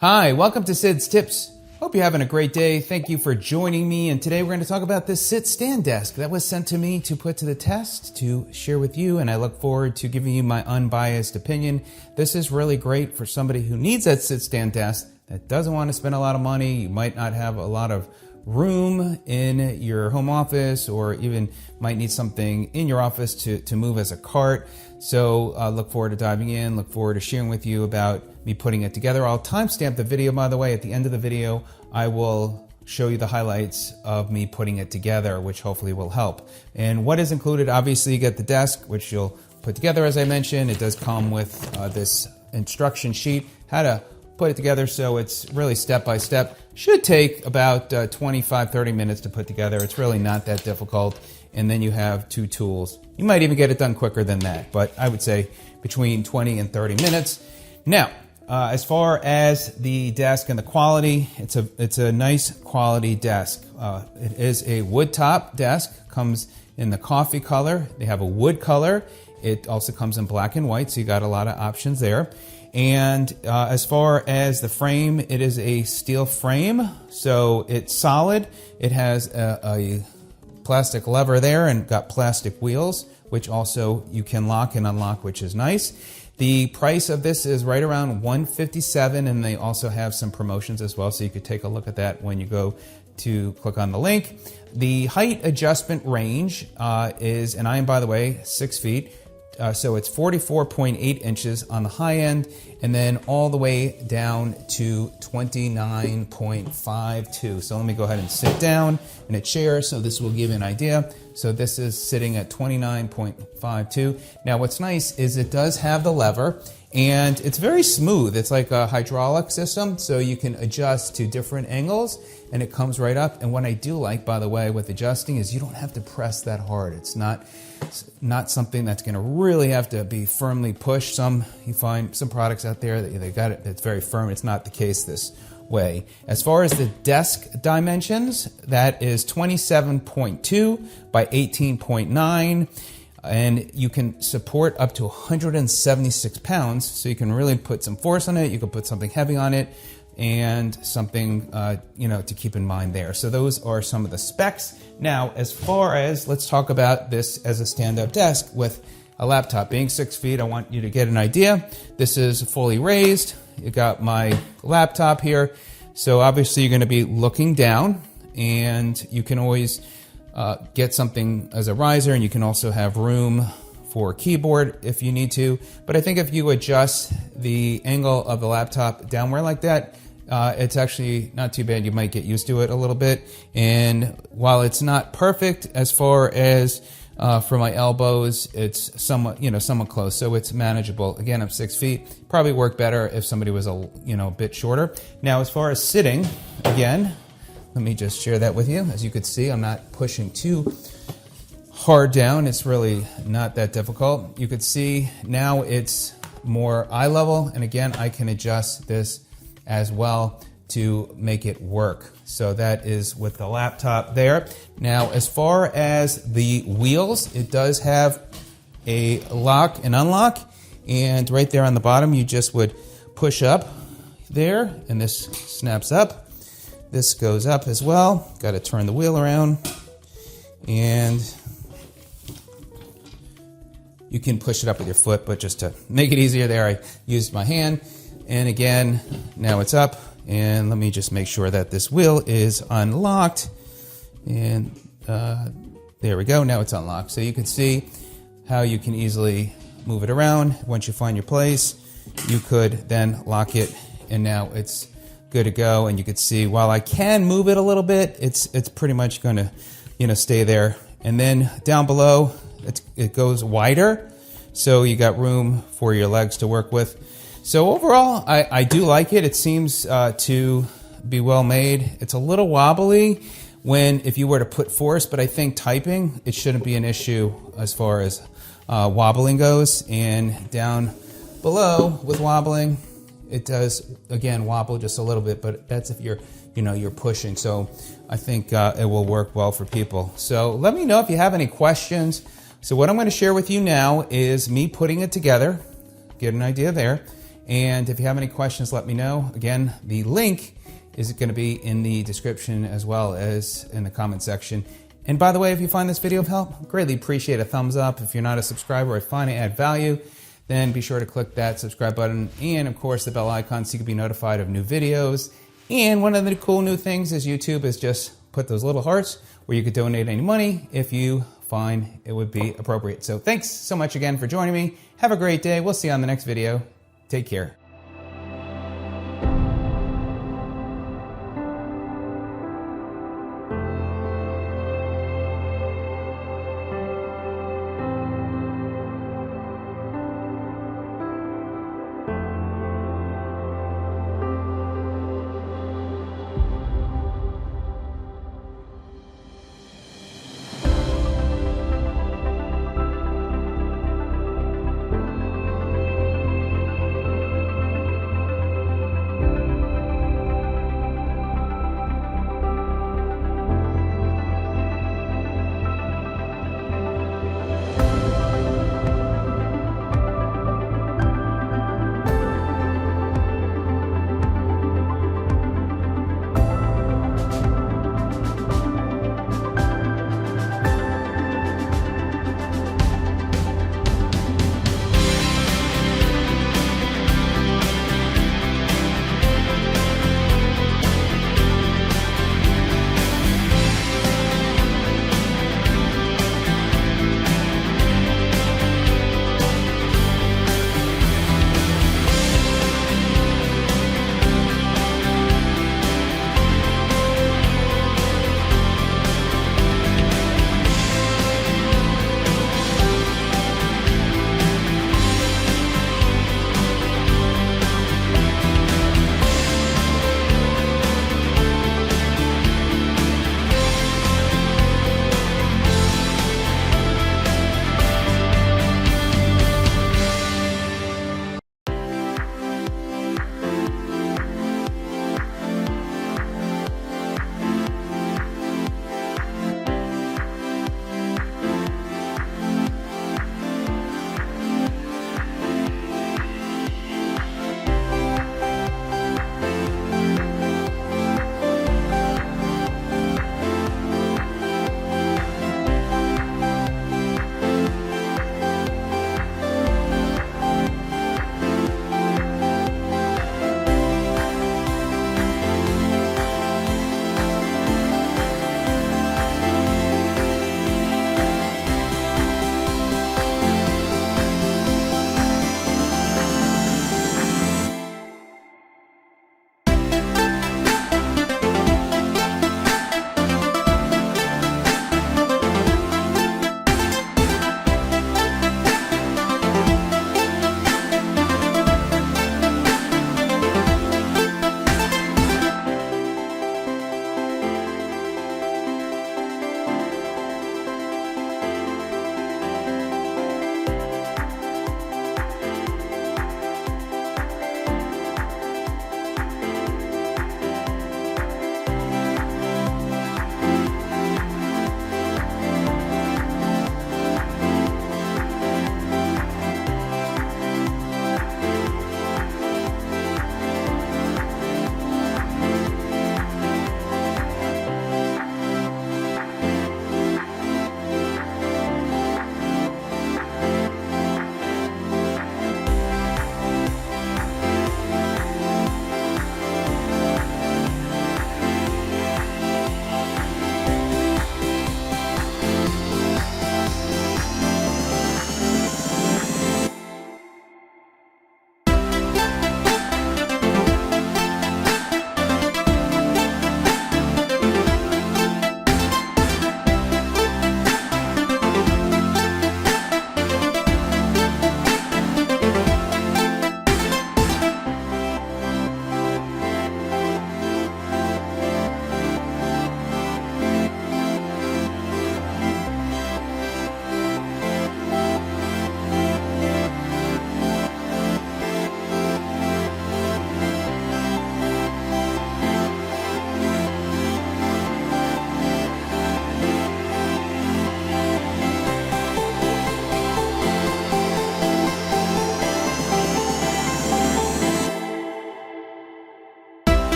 Hi, welcome to Sid's Tips. Hope you're having a great day. Thank you for joining me. And today we're going to talk about this sit-stand desk that was sent to me to put to the test to share with you. And I look forward to giving you my unbiased opinion. This is really great for somebody who needs that sit-stand desk that doesn't want to spend a lot of money. You might not have a lot of room in your home office, or even might need something in your office to move as a cart. So look forward to diving in, look forward to sharing with you about me putting it together. I'll timestamp the video, by the way. At the end of the video, I will show you the highlights of me putting it together, which hopefully will help. And what is included, obviously you get the desk, which you'll put together as I mentioned. It does come with this instruction sheet, how to put it together, so it's really step-by-step. Should take about 25-30 minutes to put together. It's really not that difficult. And then you have two tools. You might even get it done quicker than that, but I would say between 20 and 30 minutes. Now, as far as the desk and the quality, it's a nice quality desk. It is a wood top desk, comes in the coffee color. They have a wood color. It also comes in black and white, so you got a lot of options there. And as far as the frame, it is a steel frame, so it's solid. It has a plastic lever there and got plastic wheels, which also you can lock and unlock, which is nice. The price of this is right around $157, and they also have some promotions as well, so you could take a look at that when you go to click on the link. The height adjustment range is, and I am, by the way, 6 feet. So it's 44.8 inches on the high end, and then all the way down to 29.52. So let me go ahead and sit down in a chair so this will give you an idea. So this is sitting at 29.52. Now what's nice is it does have the lever, and it's very smooth. It's like a hydraulic system, so you can adjust to different angles, and it comes right up. And what I do like, by the way, with adjusting is you don't have to press that hard. It's not something that's going to really have to be firmly pushed. You find some products out there that they got it that's very firm. It's not the case this way. As far as the desk dimensions, that is 27.2 by 18.9. And you can support up to 176 pounds, so you can really put some force on it. You can put something heavy on it, and something to keep in mind there. So those are some of the specs. Now, as far as, let's talk about this as a stand-up desk with a laptop. Being 6 feet, I want you to get an idea. This is fully raised. You got my laptop here, so obviously you're going to be looking down, and you can always get something as a riser, and you can also have room for a keyboard if you need to. But I think if you adjust the angle of the laptop downward like that, it's actually not too bad. You might get used to it a little bit. And while it's not perfect as far as for my elbows, it's somewhat close, so it's manageable. Again, I'm 6 feet. Probably work better if somebody was a bit shorter. Now, as far as sitting, again, let me just share that with you. As you can see, I'm not pushing too hard down. It's really not that difficult. You could see now it's more eye level, and again, I can adjust this as well to make it work. So that is with the laptop there. Now, as far as the wheels, it does have a lock and unlock, and right there on the bottom, you just would push up there, and this snaps up. This goes up as well. Got to turn the wheel around, and you can push it up with your foot, but just to make it easier there, I used my hand. And again, now it's up, and let me just make sure that this wheel is unlocked. And there we go, now it's unlocked. So you can see how you can easily move it around. Once you find your place, you could then lock it, and now it's good to go. And you can see, while I can move it a little bit, it's pretty much going to stay there. And then down below, it goes wider, so you got room for your legs to work with. So overall, I do like it. It seems to be well made. It's a little wobbly if you were to put force, but I think typing, it shouldn't be an issue as far as wobbling goes. And down below with wobbling, it does, again, wobble just a little bit, but that's if you're pushing. So I think it will work well for people. So let me know if you have any questions. So what I'm going to share with you now is me putting it together, get an idea there. And if you have any questions, let me know. Again, the link is going to be in the description as well as in the comment section. And by the way, if you find this video of help, greatly appreciate a thumbs up. If you're not a subscriber or find it add value, then be sure to click that subscribe button and, of course, the bell icon so you can be notified of new videos. And one of the cool new things is YouTube has just put those little hearts where you could donate any money if you find it would be appropriate. So thanks so much again for joining me. Have a great day. We'll see you on the next video. Take care.